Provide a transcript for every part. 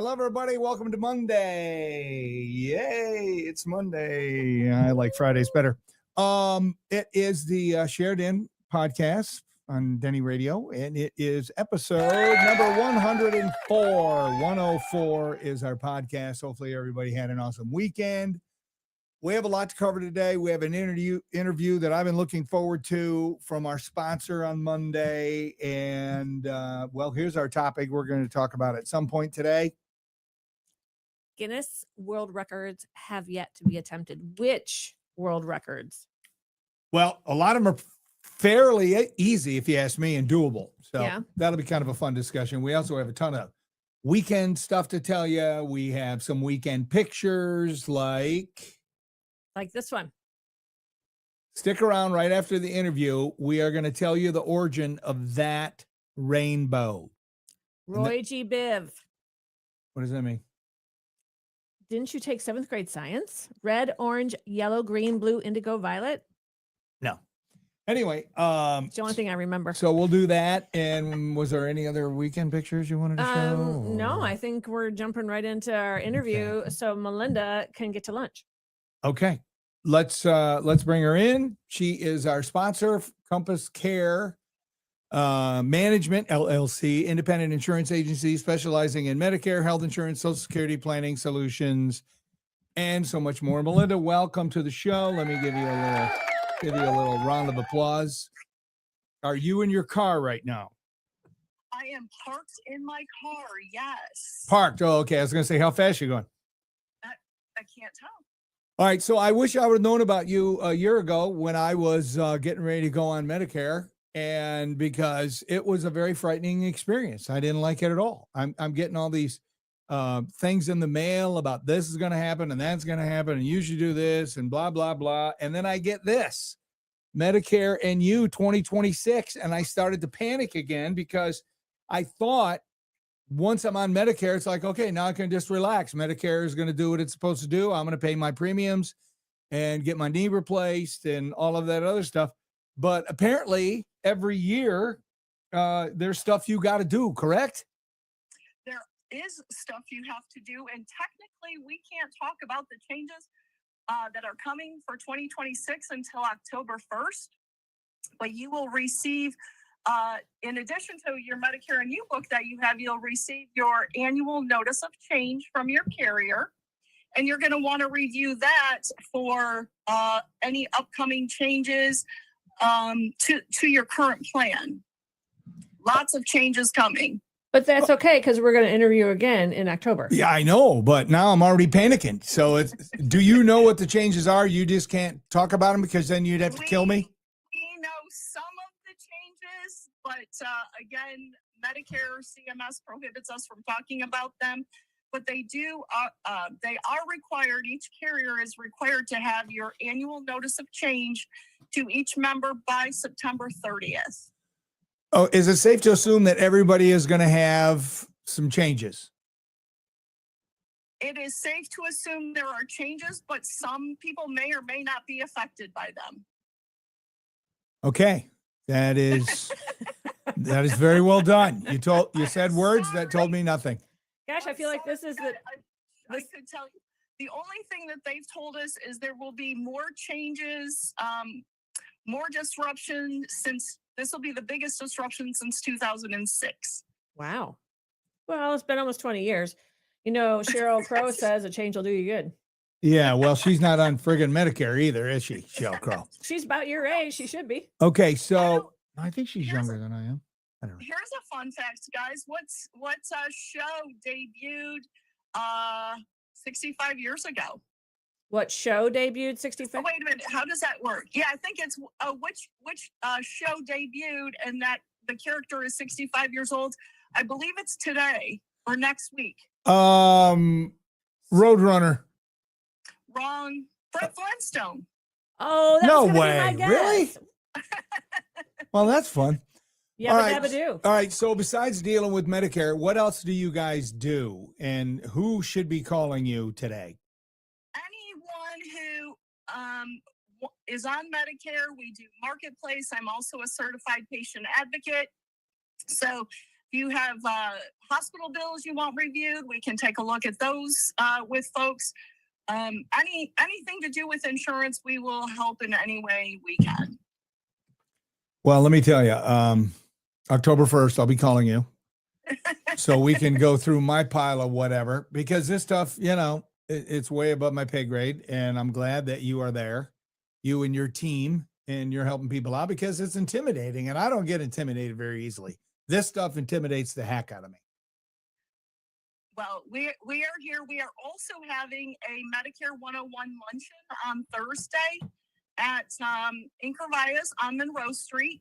Hello, everybody. Welcome to Monday. Yay, it's Monday. I like Fridays better. It is the Shared In podcast on DennyRadio, and it is episode number 104. 104 is our podcast. Hopefully, everybody had an awesome weekend. We have a lot to cover today. We have an interview that I've been looking forward to from our sponsor on Monday. And, here's our topic we're going to talk about at some point today. Guinness World Records have yet to be attempted. Which world records? Well, a lot of them are fairly easy, if you ask me, and doable. So that'll be kind of a fun discussion. We also have a ton of weekend stuff to tell you. We have some weekend pictures like this one. Stick around right after the interview. We are going to tell you the origin of that rainbow. Roy G. Biv. What does that mean? Didn't you take 7th grade science? Red, orange, yellow, green, blue, indigo, violet? No. Anyway. It's the only thing I remember. So we'll do that. And was there any other weekend pictures you wanted to show? No, I think we're jumping right into our interview so Melinda can get to lunch. Okay. Let's bring her in. She is our sponsor, Compass Care Management, LLC, independent insurance agency specializing in Medicare, health insurance, Social Security planning solutions, and so much more. Melinda, welcome to the show. Let me give you a little round of applause. Are you in your car right now? I am parked in my car. Yes. Parked. Oh, okay. I was going to say, how fast are you going? I can't tell. All right. So I wish I would have known about you a year ago when I was getting ready to go on Medicare. And because it was a very frightening experience. I didn't like it at all. I'm getting all these things in the mail about this is going to happen and that's going to happen. And you should do this and blah, blah, blah. And then I get this Medicare and you 2026. And I started to panic again because I thought once I'm on Medicare, it's like, okay, now I can just relax. Medicare is going to do what it's supposed to do. I'm going to pay my premiums and get my knee replaced and all of that other stuff. But apparently every year there's stuff you got to do, correct? There is stuff you have to do. And technically we can't talk about the changes that are coming for 2026 until October 1st. But you will receive, in addition to your Medicare and U book that you have, you'll receive your annual notice of change from your carrier. And you're going to want to review that for any upcoming changes to your current plan. Lots of changes coming. But that's okay because we're going to interview again in October. Yeah, I know, but now I'm already panicking. So do you know what the changes are? You just can't talk about them because then you'd have to kill me? We know some of the changes, but again, Medicare, CMS prohibits us from talking about them. But they are required, each carrier is required to have your annual notice of change to each member by September 30th. Oh, is it safe to assume that everybody is going to have some changes? It is safe to assume there are changes, but some people may or may not be affected by them. Okay. That is very well done. You said words that told me nothing. Gosh, I feel like this is the. I could tell you. The only thing that they've told us is there will be more changes, more disruption since this will be the biggest disruption since 2006. Wow. Well, it's been almost 20 years. You know, Sheryl Crow says a change will do you good. Yeah, well, she's not on friggin' Medicare either, is she, Sheryl Crow? She's about your age. She should be. Okay, so I think she's younger than I am. I don't know. Here's a fun fact, guys. What show debuted 65 years ago? What show debuted 65? Oh, wait a minute. How does that work? Yeah, I think it's which show debuted and that the character is 65 years old. I believe it's today or next week. Roadrunner. Wrong. Fred Flintstone. Oh, that no was way. Be my guess. Really? Well, that's fun. Yeah, all right. So besides dealing with Medicare, what else do you guys do? And who should be calling you today? Anyone who is on Medicare. We do Marketplace. I'm also a certified patient advocate. So if you have hospital bills you want reviewed, we can take a look at those with folks. Anything to do with insurance, we will help in any way we can. Well, let me tell you, October 1st, I'll be calling you so we can go through my pile of whatever, because this stuff, it's way above my pay grade. And I'm glad that you are there, you and your team, and you're helping people out, because it's intimidating. And I don't get intimidated very easily. This stuff intimidates the heck out of me. Well, we are here. We are also having a Medicare 101 luncheon on Thursday at Increvias on Monroe Street.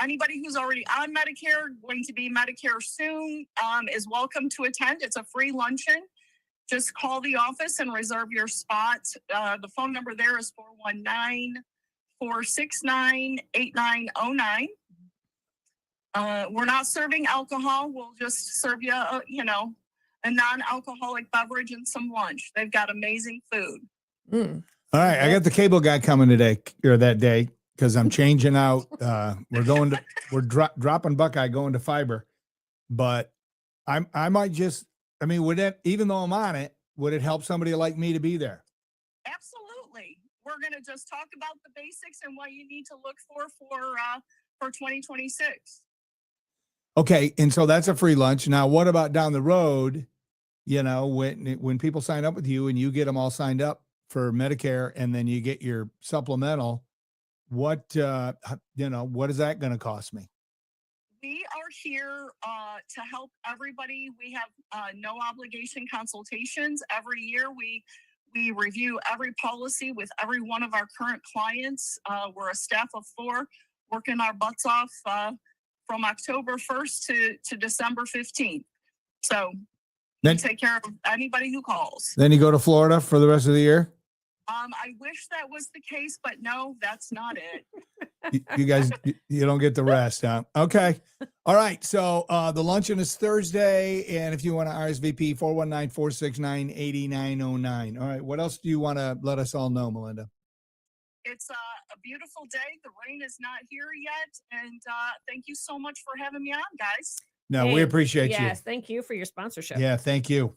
Anybody who's already on Medicare, going to be Medicare soon, is welcome to attend. It's a free luncheon. Just call the office and reserve your spot. The phone number there is 419-469-8909. We're not serving alcohol. We'll just serve you, a non-alcoholic beverage and some lunch. They've got amazing food. Mm. All right. I got the cable guy coming today, or that day, because I'm changing out. We're dropping Buckeye, going to fiber, but I might just, would it, even though I'm on it, would it help somebody like me to be there? Absolutely. We're going to just talk about the basics and what you need to look for 2026. Okay. And so that's a free lunch. Now, what about down the road? When people sign up with you and you get them all signed up for Medicare, and then you get your supplemental, what is that going to cost me? We are here to help everybody. We have no obligation consultations. Every year we review every policy with every one of our current clients. We're a staff of 4 working our butts off from October 1st to December 15th. So we take care of anybody who calls. Then you go to Florida for the rest of the year? I wish that was the case, but no, that's not it. You guys, you don't get the rest, huh? Okay. All right. So the luncheon is Thursday. And if you want to RSVP, 419-469-8909. All right. What else do you want to let us all know, Melinda? It's a beautiful day. The rain is not here yet. And thank you so much for having me on, guys. No, we appreciate you. Yes. Thank you for your sponsorship. Yeah. Thank you.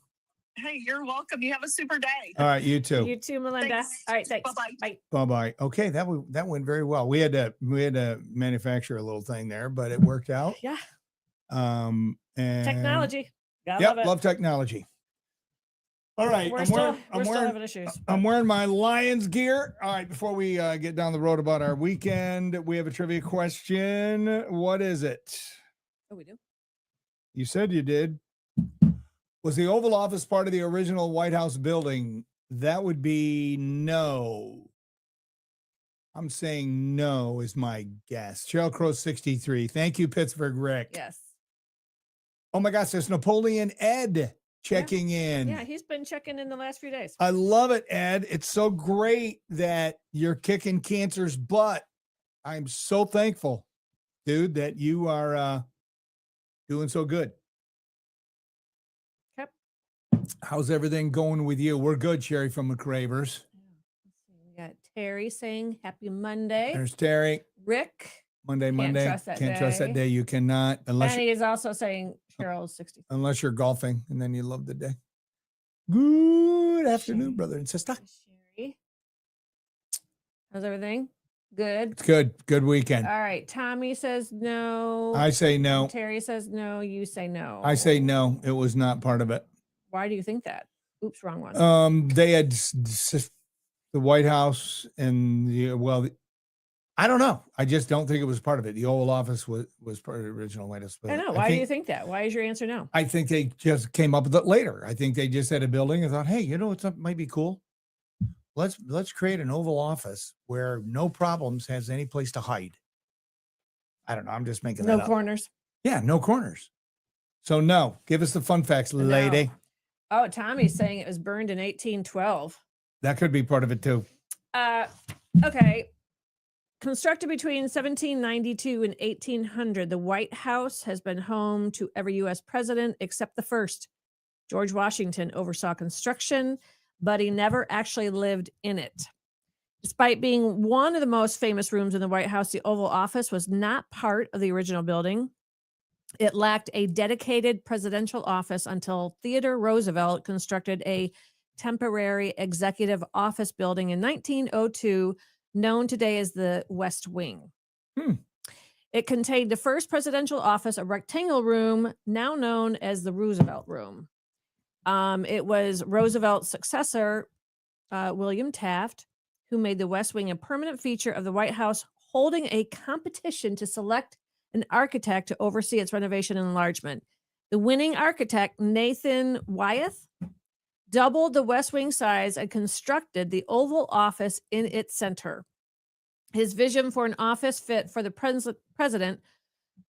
Hey, you're welcome. You have a super day. All right. You too. You too, Melinda. Thanks. All right. Thanks. Bye-bye. Bye. Bye-bye. Okay. That went very well. We had to manufacture a little thing there, but it worked out. Yeah. And Technology. Yep. Love technology. All right. We're still having issues. I'm wearing my Lions gear. All right. Before we get down the road about our weekend, we have a trivia question. What is it? Oh, we do? You said you did. Was the Oval Office part of the original White House building? That would be no. I'm saying no is my guess. Cheryl Crow 63. Thank you, Pittsburgh Rick. Yes. Oh my gosh, there's Napoleon Ed checking in. Yeah, he's been checking in the last few days. I love it, Ed. It's so great that you're kicking cancer's butt. I'm so thankful, dude, that you are doing so good. Yep. How's everything going with you? We're good, Sherry from McCravers. We got Terry saying happy Monday. There's Terry. Rick. Monday. Can't Trust that day. You cannot unless Benny is also saying Cheryl's 60. unless you're golfing, and then you love the day. Good afternoon, brother and sister. Sherry. How's everything? Good. It's good. Good weekend. All right. Tommy says no. I say no. Terry says no. You say no. I say no. It was not part of it. Why do you think that? Oops, wrong one. They had the White House and I don't know. I just don't think it was part of it. The Oval Office was part of the original White House. I know. Why do you think that? Why is your answer no? I think they just came up with it later. I think they just had a building and thought, hey, what's up? Might be cool. Let's create an Oval Office where no problems has any place to hide. I don't know. I'm just making that up. No corners. Yeah, no corners. So no, give us the fun facts, lady. No. Oh, Tommy's saying it was burned in 1812. That could be part of it too. Okay. Constructed between 1792 and 1800, the White House has been home to every U.S. president except the first. George Washington oversaw construction, but he never actually lived in it. Despite being one of the most famous rooms in the White House, the Oval Office was not part of the original building. It lacked a dedicated presidential office until Theodore Roosevelt constructed a temporary executive office building in 1902, known today as the West Wing. Hmm. It contained the first presidential office, a rectangular room now known as the Roosevelt Room. It was Roosevelt's successor, William Taft, who made the West Wing a permanent feature of the White House, holding a competition to select an architect to oversee its renovation and enlargement. The winning architect, Nathan Wyeth, doubled the West Wing size and constructed the Oval Office in its center. His vision for an office fit for the president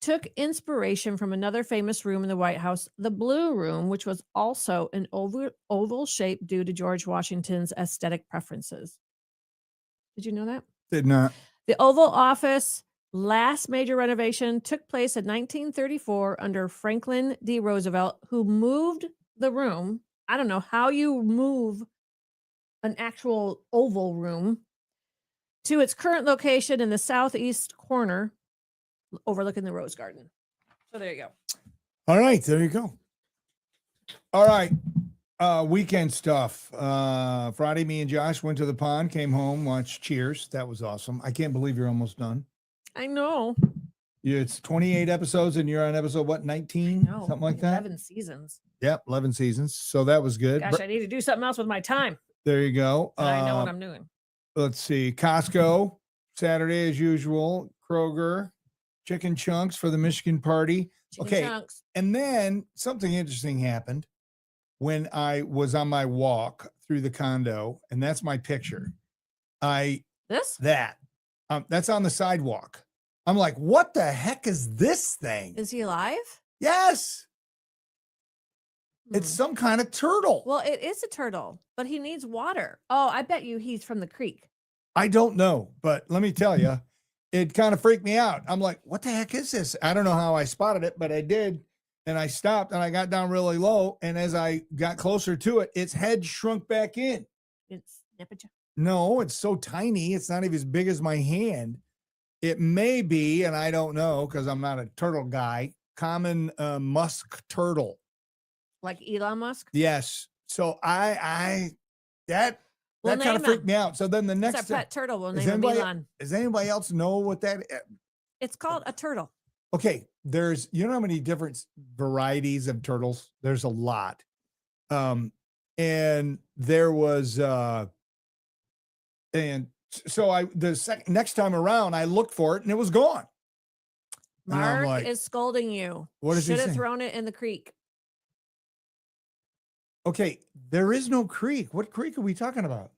took inspiration from another famous room in the White House, the Blue Room, which was also an oval shape due to George Washington's aesthetic preferences. Did you know that? Did not. The Oval Office last major renovation took place in 1934 under Franklin D. Roosevelt, who moved the room. I don't know how you move an actual oval room to its current location in the southeast corner overlooking the Rose Garden. So there you go. All right, there you go. All right. Weekend stuff. Friday, me and Josh went to the pond, came home, watched Cheers. That was awesome. I can't believe you're almost done. I know. Yeah, it's 28 episodes and you're on episode, what, 19? No, Something like that? 11 seasons. Yep, 11 seasons. So that was good. Gosh, I need to do something else with my time. There you go. And I know what I'm doing. Let's see. Costco, Saturday as usual. Kroger, chicken chunks for the Michigan party. Chicken chunks. And then something interesting happened when I was on my walk through the condo, and that's my picture. That's on the sidewalk. I'm like, what the heck is this thing? Is he alive? Yes. It's some kind of turtle. Well, it is a turtle, but he needs water. Oh, I bet you he's from the creek. I don't know, but let me tell you, it kind of freaked me out. I'm like, what the heck is this? I don't know how I spotted it, but I did. And I stopped and I got down really low. And as I got closer to it, its head shrunk back in. It's nippage. No, it's so tiny. It's not even as big as my hand. It may be, and I don't know because I'm not a turtle guy, common musk turtle. Like Elon Musk? Yes. So that kind of freaked me out. So then the next it's our pet turtle. We'll name him Elon. Does anybody else know what that is? It's called a turtle. Okay. There's, you know how many different varieties of turtles? There's a lot. And there was, and so next time around, I looked for it and it was gone. Mark is scolding you. What is he saying? Should have thrown it in the creek. Okay, there is no creek. What creek are we talking about?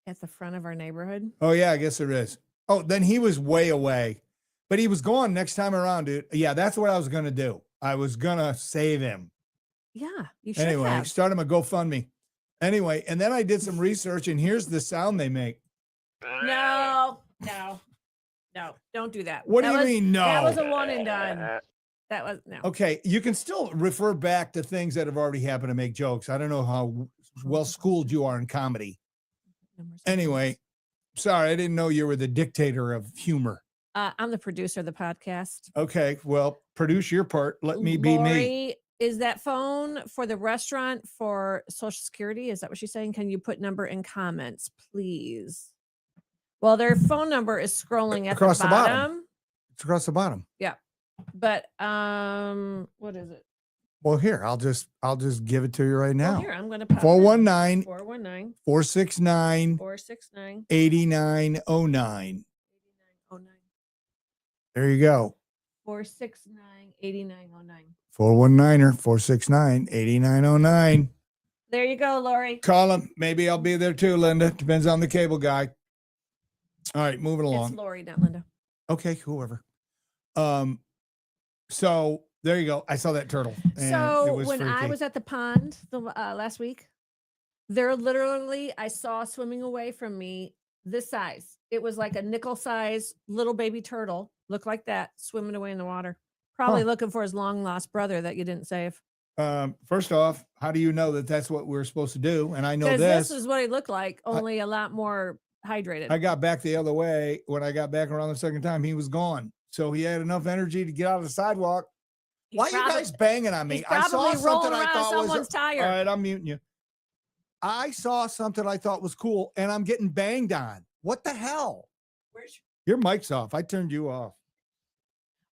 At the front of our neighborhood. Oh, yeah, I guess there is. Oh, then he was way away. But he was gone next time around, dude. Yeah, that's what I was going to do. I was going to save him. Yeah, you should Anyway, have. start him a GoFundMe. Anyway, and then I did some research, and here's the sound they make. No, don't do that. What do you mean, no? That was a one and done. That was, no. Okay, you can still refer back to things that have already happened to make jokes. I don't know how well schooled you are in comedy. Anyway, sorry, I didn't know you were the dictator of humor. I'm the producer of the podcast. Okay, well, produce your part. Let me be me. Is that phone for the restaurant for Social Security? Is that what she's saying? Can you put number in comments, please? Well, their phone number is scrolling at across the bottom. It's across the bottom. Yeah. But what is it? Well, here, I'll just give it to you right now. Well, here, I'm going to pop 419 419 469 469 8909. 8909. There you go. 469 8909. 419er 469 8909. There you go, Lori. Call him. Maybe I'll be there too, Linda. Depends on the cable guy. All right, moving along. It's Lori, not Linda. Okay, whoever. So there you go. I saw that turtle. And so it was when freaky. I was at the pond last week, there literally, I saw swimming away from me this size. It was like a nickel size little baby turtle, looked like that, swimming away in the water. Probably looking for his long lost brother that you didn't save. First off, how do you know that that's what we're supposed to do? And I know this is what he looked like, only a lot more hydrated. I got back the other way. When I got back around the second time, he was gone. So he had enough energy to get out of the sidewalk. Why are you guys banging on me? He's I saw probably something rolling I around thought was. someone's tire. All right, I'm muting you. I saw something I thought was cool, and I'm getting banged on. What the hell? Your mic's off. I turned you off.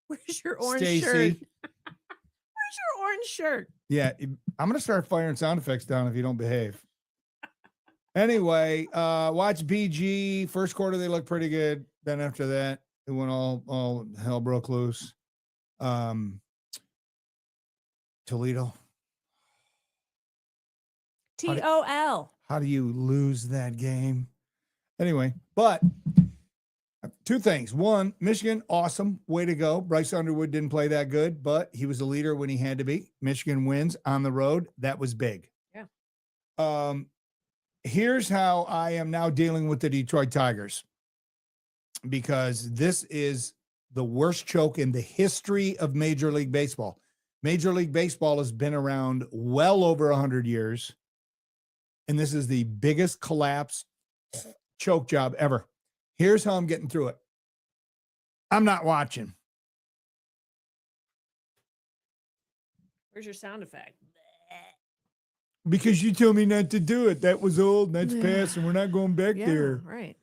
Where's your orange Stacy. shirt? Where's your orange shirt? Yeah, I'm gonna start firing sound effects down if you don't behave. Anyway, watch BG. First quarter, they look pretty good. Then after that, it went all hell broke loose. Toledo. TOL. How do you lose that game? Anyway, but two things. One, Michigan, awesome. Way to go. Bryce Underwood didn't play that good, but he was a leader when he had to be. Michigan wins on the road. That was big. Yeah. Here's how I am now dealing with the Detroit Tigers, because this is the worst choke in the history of Major League Baseball. Major League Baseball has been around well over 100 years, and this is the biggest collapse choke job ever. Here's how I'm getting through it. I'm not watching. Where's your sound effect? Because you told me not to do it. That was old, that's past, and we're not going back Yeah, there. right.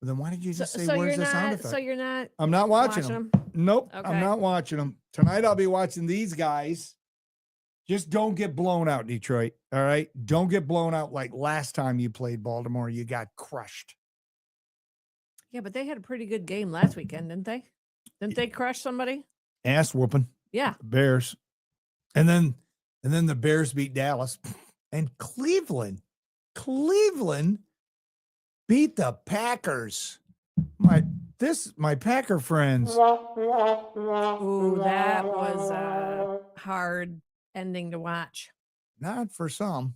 Well, then why did you just say, so where's you're the sound not. effect? So you're not. I'm not watching them. Nope, Okay. I'm not watching them. Tonight I'll be watching these guys. Just don't get blown out, Detroit. All right? Don't get blown out like last time you played Baltimore. You got crushed. Yeah, but they had a pretty good game last weekend, didn't they? Didn't they crush somebody? Ass whooping. Yeah. Bears. And then the Bears beat Dallas. And Cleveland beat the Packers. My Packer friends. Ooh, that was a hard ending to watch. Not for some.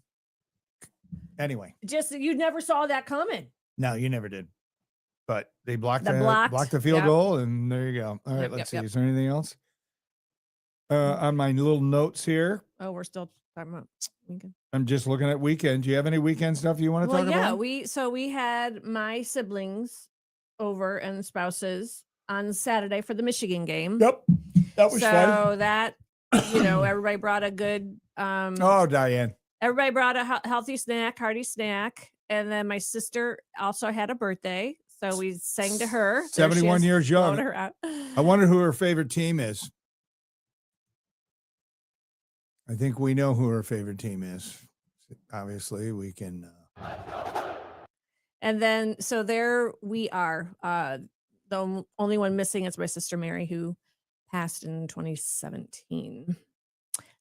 Anyway. Just you never saw that coming. No, you never did. But they blocked blocked. the field Yep. goal, and there you go. All right, Yep, let's see. yep. Is there anything else? On my little notes here, Oh, we're still talking about weekend. I'm just looking at weekend. Do you have any weekend stuff you want to Well, talk yeah, about? we had my siblings over and spouses on Saturday for the Michigan game. Yep. That was fun. So that everybody brought a good Oh, Diane. everybody brought a healthy snack, hearty snack, and then my sister also had a birthday, so we sang to her. There she 71 is, years blowing young. her out. I wonder who her favorite team is. I think we know who her favorite team is. Obviously, we can. And then, so there we are. The only one missing is my sister Mary, who passed in 2017.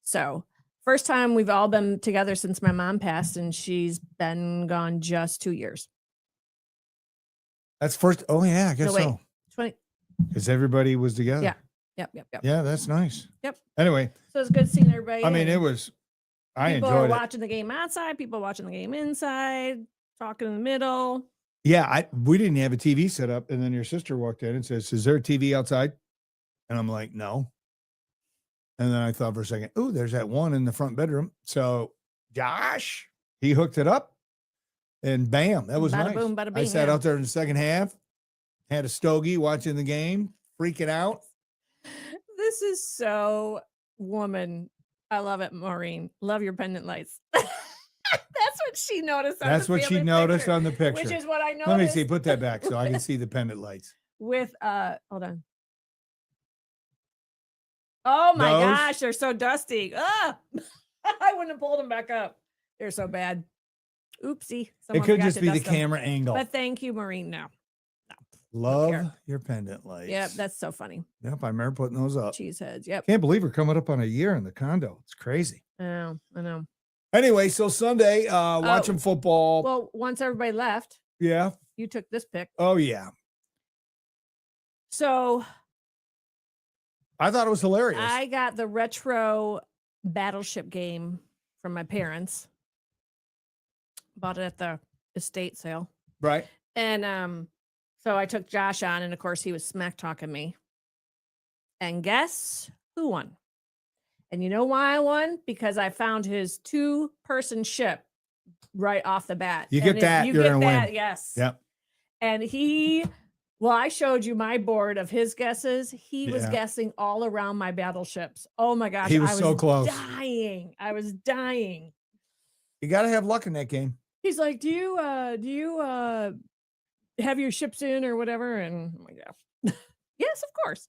So, first time we've all been together since my mom passed, and she's been gone just 2 years. That's first. Oh, yeah, I guess No, wait. so. 20. Because everybody was together. Yeah. Yep. Yeah, that's nice. Yep. Anyway, So it's good seeing everybody. I mean, and it was. I people are enjoyed it. watching the game outside. People watching the game inside. Talking in the middle. Yeah, we didn't have a TV set up, and then your sister walked in and says, "Is there a TV outside?" And I'm like, "No." And then I thought for a second, "Ooh, there's that one in the front bedroom." So Josh, he hooked it up, and bam, that was Bada nice. boom, bada I bing, sat yeah. out there in the second half, had a stogie watching the game, freaking out. This is so woman. I love it, Maureen. Love your pendant lights. That's what she noticed. On That's the what she family noticed picture, on the picture. which is what I noticed. Let me see. Put that back so I can see the pendant lights. With hold on. Oh my Those? gosh, they're so dusty. Ah, I wouldn't have pulled them back up. They're so bad. Oopsie. It Someone could forgot just to be the dust them. camera angle. But thank you, Maureen. No. Love care. your pendant lights. Yep, that's so funny. Yep, I remember putting those up. Cheeseheads. Yep. Can't believe we're coming up on a year in the condo. It's crazy. I know. Anyway, so Sunday, watching football. Well, once everybody left, Yeah. you took this pick. Oh, yeah. So I thought it was hilarious. I got the retro Battleship game from my parents. Bought it at the estate sale. Right. And so I took Josh on, and of course he was smack talking me. And guess who won? And you know why I won? Because I found his 2-person ship right off the bat. You get And that, you you're get gonna that, win. yes. Yep. And he Well, I showed you my board of his guesses. He was Yeah. guessing all around my battleships. Oh my gosh. He was so close. Dying. I was dying. You got to have luck in that game. He's like, do you have your ships in or whatever? And I'm like, yeah. Yes, of course.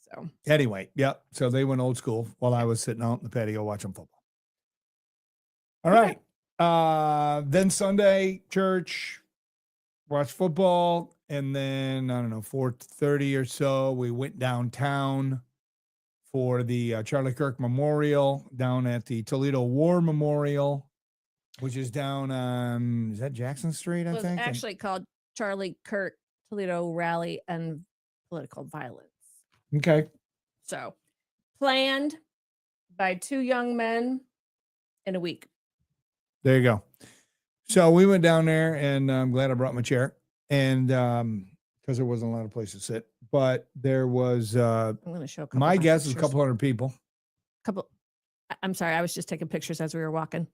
So Anyway, yeah. So they went old school while I was sitting out in the patio watching football. All Okay. right. Then Sunday, church, watch football. And then, I don't know, 4:30 or so, we went downtown for the Charlie Kirk Memorial down at the Toledo War Memorial, which is down on, is that Jackson Street, I it was think? actually called Charlie Kirk Toledo Rally and Political Violence. Okay. So planned by two young men in a week. There you go. So we went down there, and I'm glad I brought my chair, and because there wasn't a lot of places to sit, but there was, I'm going to show a couple my of guess is a pictures. couple hundred people. I'm sorry, I was just taking pictures as we were walking.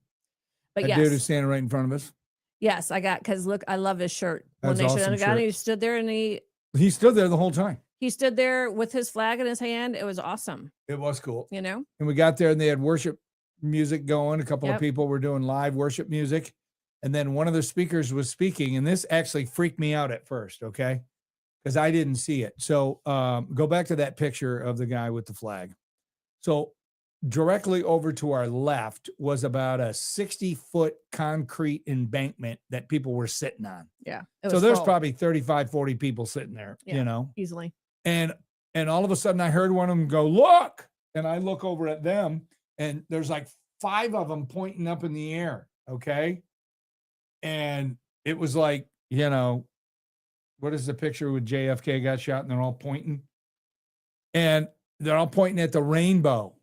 But That yes, dude is standing right in front of us. yes, I got, because look, I love his shirt. That's Nation awesome of God, shirt. he stood there and He stood there the whole time. he stood there with his flag in his hand. It was awesome, It was cool. you know? And we got there, and they had worship music going. A couple of Yep. people were doing live worship music. And then one of the speakers was speaking, and this actually freaked me out at first, okay? Because I didn't see it. So go back to that picture of the guy with the flag. So directly over to our left was about a 60-foot concrete embankment that people were sitting on. Yeah. it So was there's full, probably 35, 40 people sitting there, Yeah. you know? easily. And all of a sudden I heard one of them go, look, and I look over at them, and there's like 5 of them pointing up in the air. Okay. And it was like, you know, what is the picture with JFK got shot and they're all pointing, and they're all pointing at the rainbow.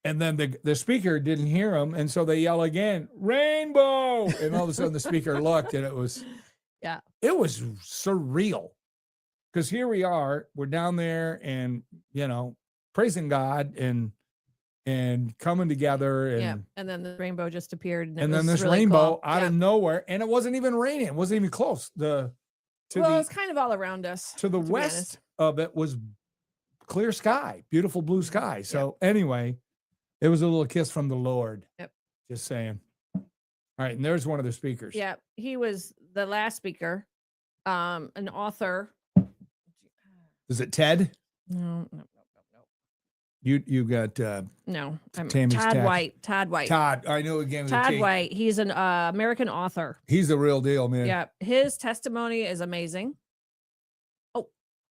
And then the speaker didn't hear them. And so they yell again, rainbow. And all of a sudden the speaker looked, and it was surreal. Because here we are, we're down there, and, you know, praising God and coming together, and Yeah. And then the rainbow just appeared. And, and it then was this really rainbow cool. out Yeah. of nowhere, and it wasn't even raining. It wasn't even close. It's kind of all around us. To the be west honest. of it was clear sky, beautiful blue sky. So anyway, it was a little kiss from the Lord. Yep. Just saying. All right, and there's one of the speakers. Yeah. He was the last speaker, an author. Is it Ted? No. You got No, I'm Tammy's Todd tax. White. Todd White. Todd. I know again. Todd White. He's an American author. He's the real deal, man. Yeah. His testimony is amazing. Oh,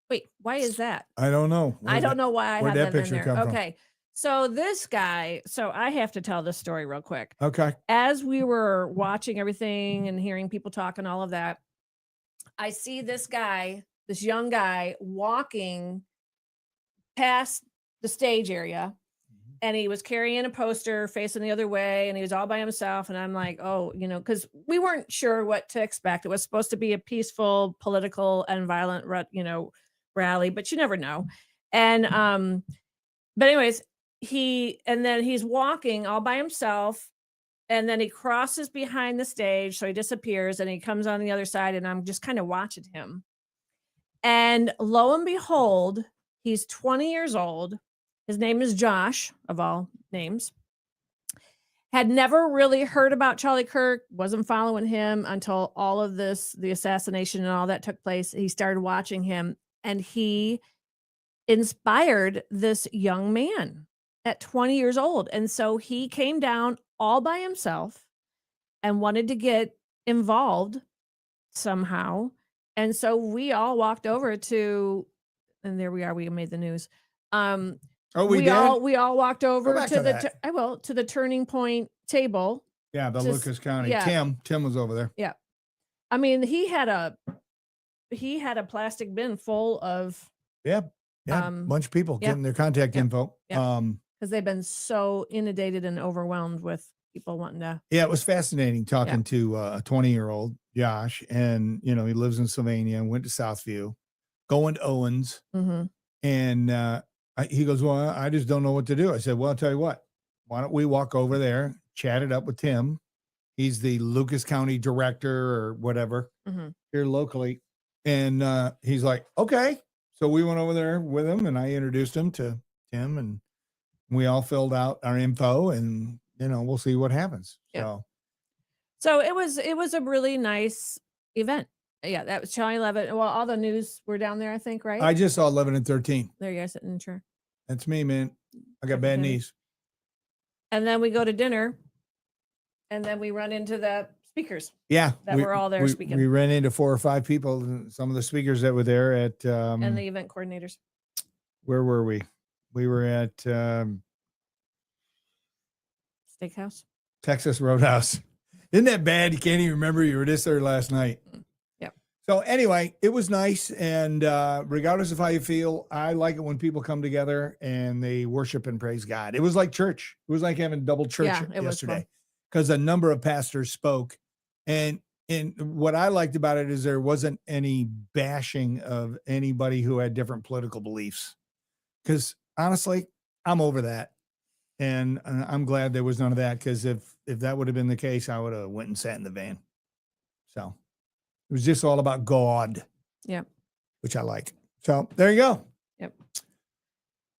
wait. Why is that? I don't know. I don't know why I where'd have that that in picture there. come from? Okay. So this guy, I have to tell this story real quick. Okay. As we were watching everything and hearing people talk and all of that, I see this guy, this young guy, walking past the stage area, and he was carrying a poster facing the other way, and he was all by himself. And I'm like, oh, you know, because we weren't sure what to expect. It was supposed to be a peaceful, political, and violent, rally, but you never know. And but anyways, he's walking all by himself, and then he crosses behind the stage, so he disappears, and he comes on the other side, and I'm just kind of watching him. And lo and behold, he's 20 years old. His name is Josh, of all names. Had never really heard about Charlie Kirk, wasn't following him until all of this, the assassination and all that took place. He started watching him, and he inspired this young man at 20 years old. And so he came down all by himself and wanted to get involved somehow. And so we all walked over to, and there we are, we made the news. We did? We all walked over back to to the that. to the Turning Point table. Yeah, the Just- Lucas County. yeah. Tim was over there. I mean, he had a plastic bin full of, Yeah. Bunch of people yeah. getting their contact Yeah. info. Yeah. because they've been so inundated and overwhelmed with people wanting to. Yeah, it was fascinating talking to a 20-year-old, Josh, and, you know, he lives in Sylvania and went to Southview, going to Owens. Mm-hmm. And he goes, well, I just don't know what to do. I said, well, I'll tell you what, why don't we walk over there, chat it up with Tim. He's the Lucas County director or whatever Mm-hmm. here locally. And he's like, okay. So we went over there with him, and I introduced him to Tim, and we all filled out our info, and we'll see what happens. Yeah. So it was a really nice event. Yeah, that was Channel 11. Well, all the news were down there, I think, right? I just saw 11 and 13. There you guys sitting in the chair. That's me, man. I got bad knees. And then we go to dinner, and then we run into the speakers. Yeah, that were all there speaking. We ran into 4 or 5 people. Some of the speakers that were there at and the event coordinators. Where were we? We were at Steakhouse. Texas Roadhouse. Isn't that bad? You can't even remember you were just there last night. Yeah. So anyway, it was nice. And regardless of how you feel, I like it when people come together and they worship and praise God. It was like church. It was like having double church yesterday because a number of pastors spoke. And what I liked about it is there wasn't any bashing of anybody who had different political beliefs. Because honestly, I'm over that. And I'm glad there was none of that, because if that would have been the case, I would have went and sat in the van. So it was just all about God. Yep. Which I like. So there you go. Yep.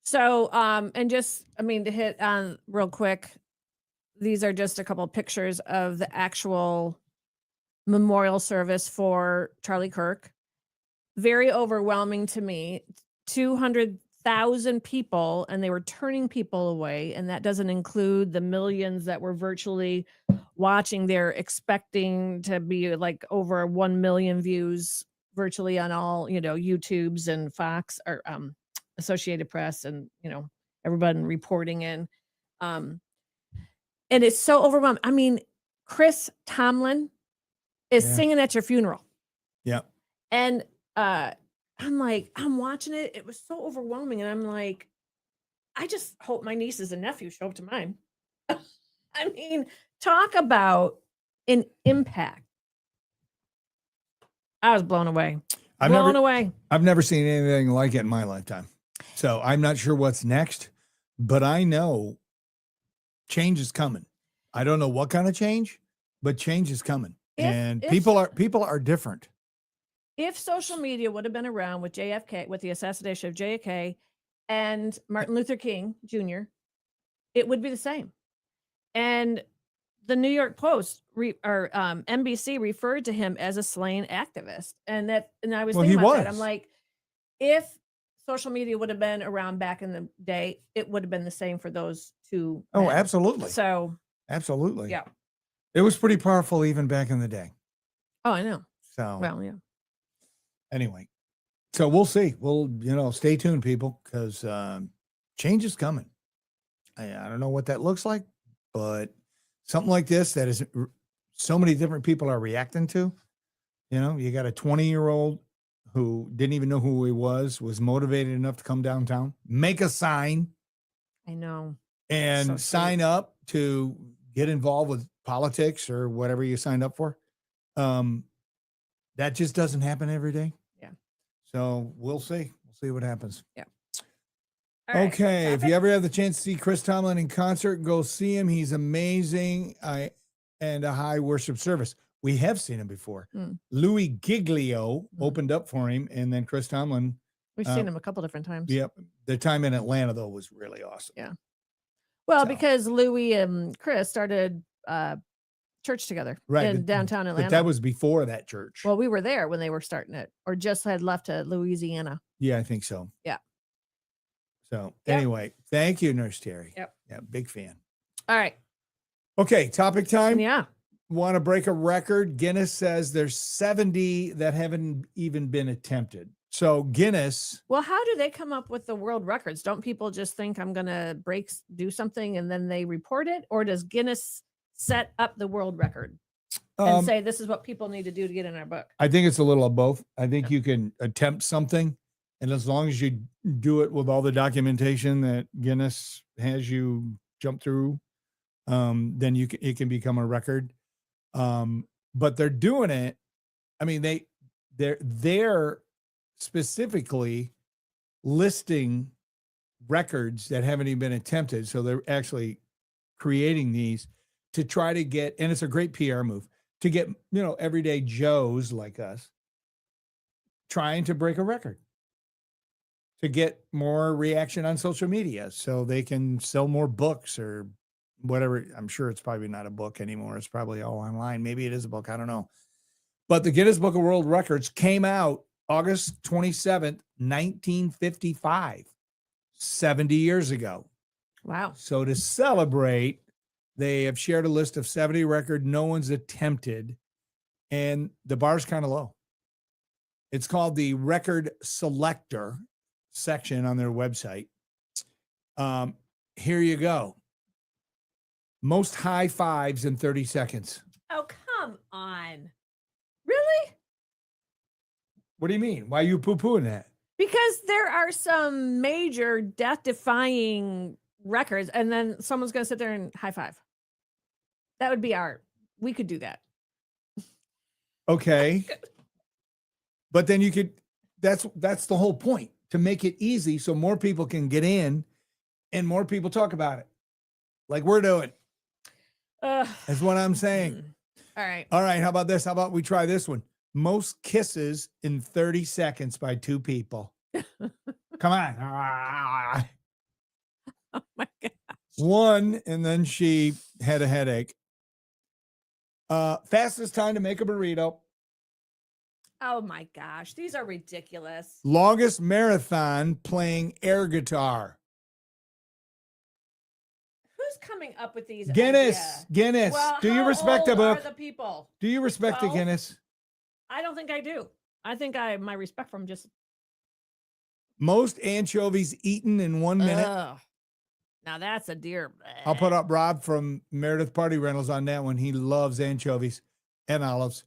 So, and just, to hit on real quick, these are just a couple of pictures of the actual memorial service for Charlie Kirk. Very overwhelming to me. 200,000 people, and they were turning people away, and that doesn't include the millions that were virtually watching. They're expecting to be like over 1 million views virtually on all YouTubes and Fox or Associated Press, and everybody reporting in, and it's so overwhelming. Chris Tomlin is singing at your funeral. Yeah. And I'm watching it. It was so overwhelming. And I'm like, I just hope my nieces and nephews show up to mine. Talk about an impact. I was blown away. I've never seen anything like it in my lifetime. So I'm not sure what's next, but I know change is coming. I don't know what kind of change, but change is coming. People are different. If social media would have been around with JFK, with the assassination of JFK and Martin Luther King Jr., it would be the same. And the New York Post NBC referred to him as a slain activist. And I was thinking about that. I'm like, if social media would have been around back in the day, it would have been the same for those two men. Oh, absolutely. So absolutely. Yeah. It was pretty powerful even back in the day. Oh, I know. So well, yeah. Anyway, so we'll see. We'll, stay tuned, people, because change is coming. I don't know what that looks like, but something like this that is so many different people are reacting to. You got a 20-year-old who didn't even know who he was motivated enough to come downtown, make a sign. I know. And sign up to get involved with politics or whatever you signed up for. That just doesn't happen every day. Yeah. So we'll see. We'll see what happens. Yeah. Okay. If you ever have the chance to see Chris Tomlin in concert, go see him. He's amazing. And a high worship service. We have seen him before. Louis Giglio opened up for him, and then Chris Tomlin. We've seen him a couple different times. Yep. The time in Atlanta, though, was really awesome. Yeah. Well, because Louis and Chris started church together in downtown Atlanta. But that was before that church. Well, we were there when they were starting it, or just had left to Louisiana. Yeah, I think so. Yeah. So anyway, thank you, Nurse Terry. Yep. Yeah, big fan. All right. Okay, topic time. Yeah. Want to break a record? Guinness says there's 70 that haven't even been attempted. So Guinness. Well, how do they come up with the world records? Don't people just think I'm going to do something and then they report it? Or does Guinness set up the world record and say, this is what people need to do to get in our book? I think it's a little of both. I think you can attempt something, and as long as you do it with all the documentation that Guinness has you jump through, then it can become a record. But they're doing it. I mean, they're specifically listing records that haven't even been attempted. So they're actually creating these to try to get, and it's a great PR move to get, everyday Joes like us trying to break a record to get more reaction on social media so they can sell more books or whatever. I'm sure it's probably not a book anymore. It's probably all online. Maybe it is a book. I don't know. But the Guinness Book of World Records came out August 27th, 1955, 70 years ago. Wow. So to celebrate, they have shared a list of 70 records no one's attempted, and the bar's kind of low. It's called the Record Selector section on their website. Here you go. Most high fives in 30 seconds. Oh, come on. Really? What do you mean? Why are you poo-pooing that? Because there are some major death-defying records, and then someone's going to sit there and high five. That would be art. We could do that. Okay. But then you could, that's the whole point, to make it easy so more people can get in and more people talk about it. Like we're doing. That's what I'm saying. All right. All right. How about this? How about we try this one? Most kisses in 30 seconds by two people. Come on. Oh my God. One, and then she had a headache. Fastest time to make a burrito. Oh my gosh. These are ridiculous. Longest marathon playing air guitar. Who's coming up with these? Guinness. ideas? Guinness. Well, Do you how respect the old book? Are the people? Do you respect the 12? Guinness? I don't think I do. I think my respect for them just. Most anchovies eaten in 1 minute. Ugh. Now that's a deer. I'll put up Rob from Meredith Party Rentals on that one. He loves anchovies and olives.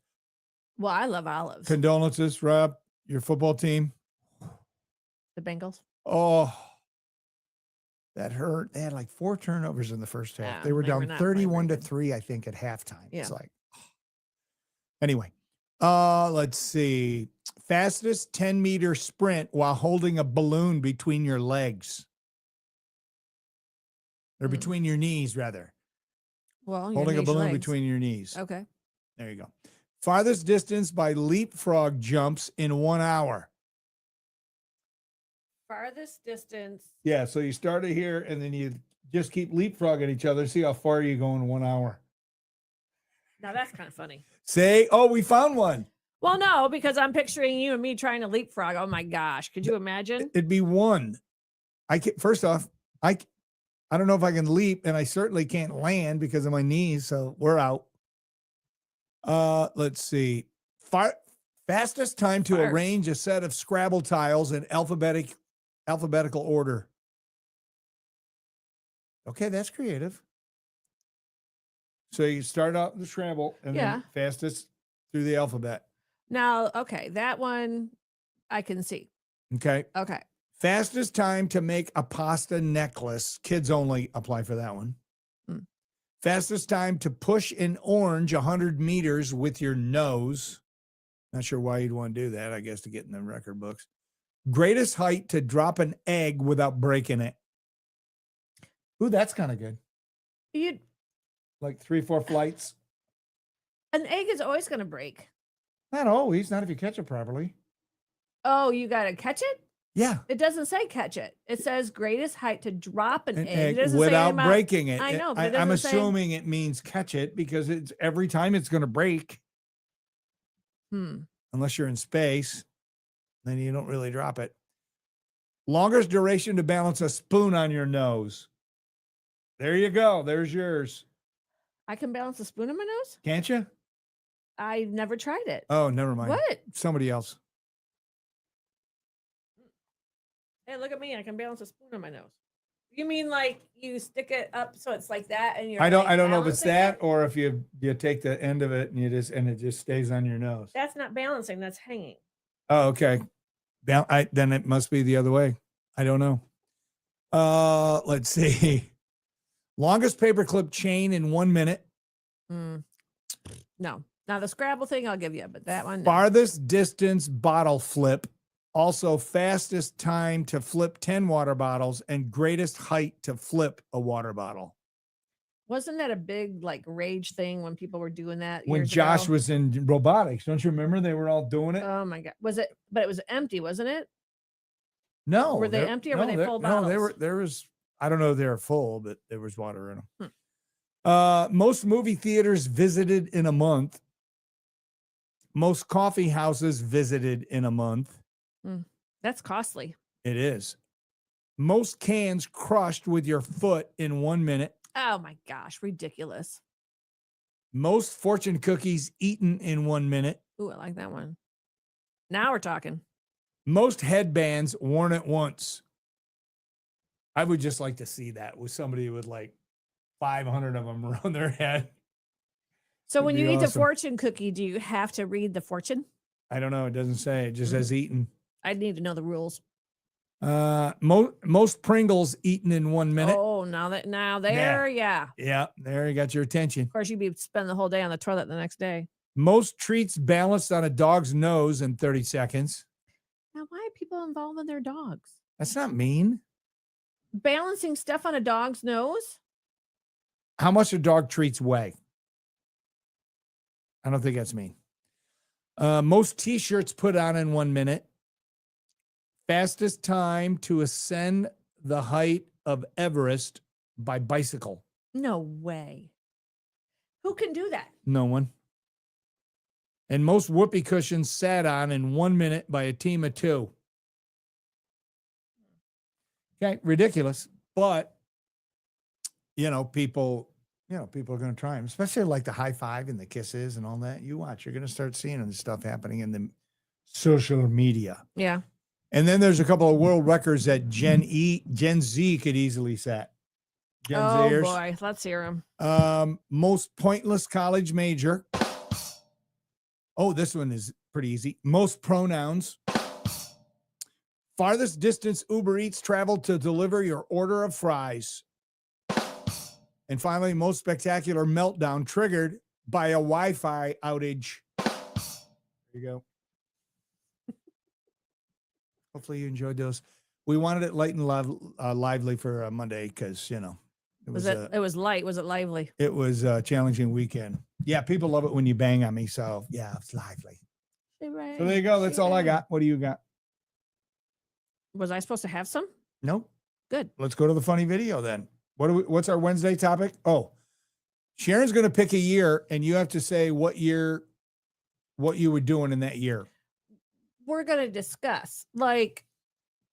Well, I love olives. Condolences, Rob, your football team. The Bengals. Oh, that hurt. They had like 4 turnovers in the first half. Yeah, They were they were down not 31 to playing very 3, I think, at halftime. Yeah. It's like, anyway, let's see. Fastest 10-meter sprint while holding a balloon between your legs. Or between your knees, rather. Well, Holding a balloon between your knees. Okay. There you go. Farthest distance by leapfrog jumps in 1 hour. Farthest distance. Yeah, so you started here and then you just keep leapfrogging each other. See how far you go in 1 hour. Now that's kind of funny. Say, oh, we found one. Well, no, because I'm picturing you and me trying to leapfrog. Oh my gosh. Could you imagine? It'd be 1. First off, I don't know if I can leap, and I certainly can't land because of my knees, so we're out. Let's see. Fastest time to arrange a set of Scrabble tiles in alphabetical order. Okay, that's creative. So you start out the Scrabble and then fastest through the alphabet. Now, okay, that one I can see. Okay. Okay. Fastest time to make a pasta necklace. Kids only apply for that one. Fastest time to push an orange 100 meters with your nose. Not sure why you'd want to do that. I guess to get in the record books. Greatest height to drop an egg without breaking it. Ooh, that's kind of good. You'd Like 3-4 flights. An egg is always going to break. Not always. Not if you catch it properly. Oh, you got to catch it? Yeah. It doesn't say catch it. It says greatest height to drop an egg. Egg It doesn't say without anything about- breaking it. I know, but it I'm doesn't say- assuming it means catch it because it's every time it's going to break. Unless you're in space, then you don't really drop it. Longest duration to balance a spoon on your nose. There you go. There's yours. I can balance a spoon on my nose? Can't you? I never tried it. Oh, never mind. What? Somebody else. Hey, look at me. I can balance a spoon on my nose. You mean like you stick it up so it's like that and you're I don't like know if it's balancing that it? or if you take the end of it and it just stays on your nose. That's not balancing, that's hanging. Oh, okay. Then it must be the other way. I don't know. Let's see. Longest paperclip chain in 1 minute. No. Now the Scrabble thing I'll give you, but that one. No. Farthest distance bottle flip. Also fastest time to flip 10 water bottles and greatest height to flip a water bottle. Wasn't that a big like rage thing when people were doing that? When years Josh ago? was in robotics, don't you remember they were all doing it? Oh my God. Was it, but it was empty, wasn't it? No, Were they empty or were they full No, bottles? there was, I don't know if they were full, but there was water in them. Hmm. Most movie theaters visited in a month. Most coffee houses visited in a month. That's costly. It is. Most cans crushed with your foot in 1 minute. Oh my gosh, ridiculous. Most fortune cookies eaten in 1 minute. Ooh, I like that one. Now we're talking. Most headbands worn at once. I would just like to see that with somebody with like 500 of them around their head. So It'd when be you eat the awesome. fortune cookie, do you have to read the fortune? I don't know. It doesn't say. It just says eaten. I need to know the rules. Most Pringles eaten in 1 minute. Oh, yeah. Yeah, there you got your attention. Of course, you'd be spending the whole day on the toilet the next day. Most treats balanced on a dog's nose in 30 seconds. Now, why are people involving their dogs? That's not mean. Balancing stuff on a dog's nose? How much do dog treats weigh? I don't think that's mean. Most t-shirts put on in 1 minute. Fastest time to ascend the height of Everest by bicycle. No way. Who can do that? No one. And most whoopee cushions sat on in 1 minute by a team of 2. Okay, ridiculous. But, people are going to try them, especially like the high five and the kisses and all that. You watch, you're going to start seeing this stuff happening in the social media. Yeah. And then there's a couple of world records that Gen Z could easily set. Gen Zers. Boy, let's hear them. Most pointless college major. Oh, this one is pretty easy. Most pronouns. Farthest distance Uber Eats traveled to deliver your order of fries. And finally, most spectacular meltdown triggered by a Wi-Fi outage. There you go. Hopefully you enjoyed those. We wanted it light and lively for Monday because, it was light. Was it lively? It was a challenging weekend. Yeah, people love it when you bang on me. So, yeah, it's lively. So there you go. That's all I got. What do you got? Was I supposed to have some? Nope. Good. Let's go to the funny video then. What's our Wednesday topic? Oh, Sharon's going to pick a year, and you have to say what you were doing in that year. We're going to discuss, like,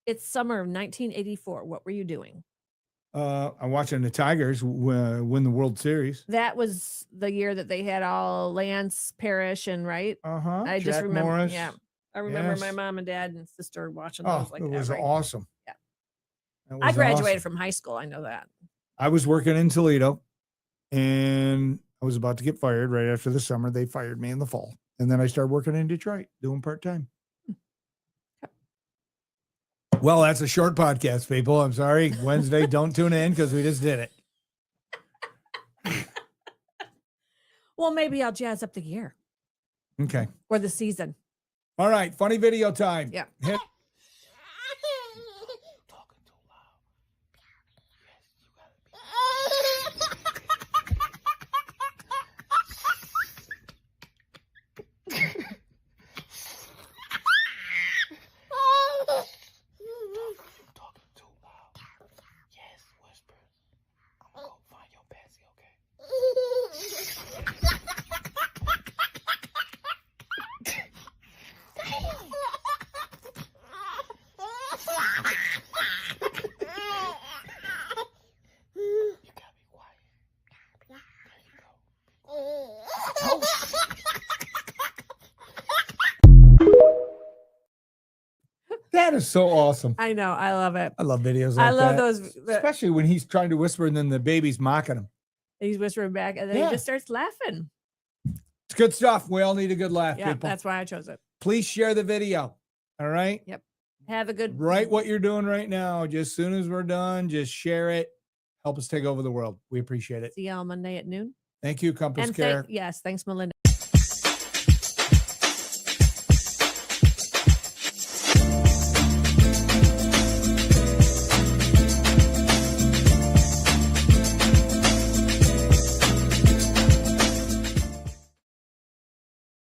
it's summer of 1984. What were you doing? I'm watching the Tigers win the World Series. That was the year that they had all Lance Parrish and right. I just remember. Morris. Yeah, I remember my mom and dad and sister watching those. Like it was that, right? awesome. Yeah, was I graduated awesome. from high school. I know that. I was working in Toledo, and I was about to get fired right after the summer. They fired me in the fall, and then I started working in Detroit doing part-time. Well, that's a short podcast, people. I'm sorry. Wednesday, don't tune in because we just did it. Well, maybe I'll jazz up the year. Okay. Or the season. All right. Funny video time. Yeah. Hit. That is so awesome. I know. I love it. I love videos like I love that. those. Especially when he's trying to whisper and then the baby's mocking him. He's whispering back and then he just starts laughing. It's good stuff. We all need a good laugh, Yeah, people. that's why I chose it. Please share the video. All right? Yep. Have a good. Write what you're doing right now. Just as soon as we're done, just share it. Help us take over the world. We appreciate it. See y'all Monday at noon. Thank you, Compass And Care. yes, thanks, Melinda.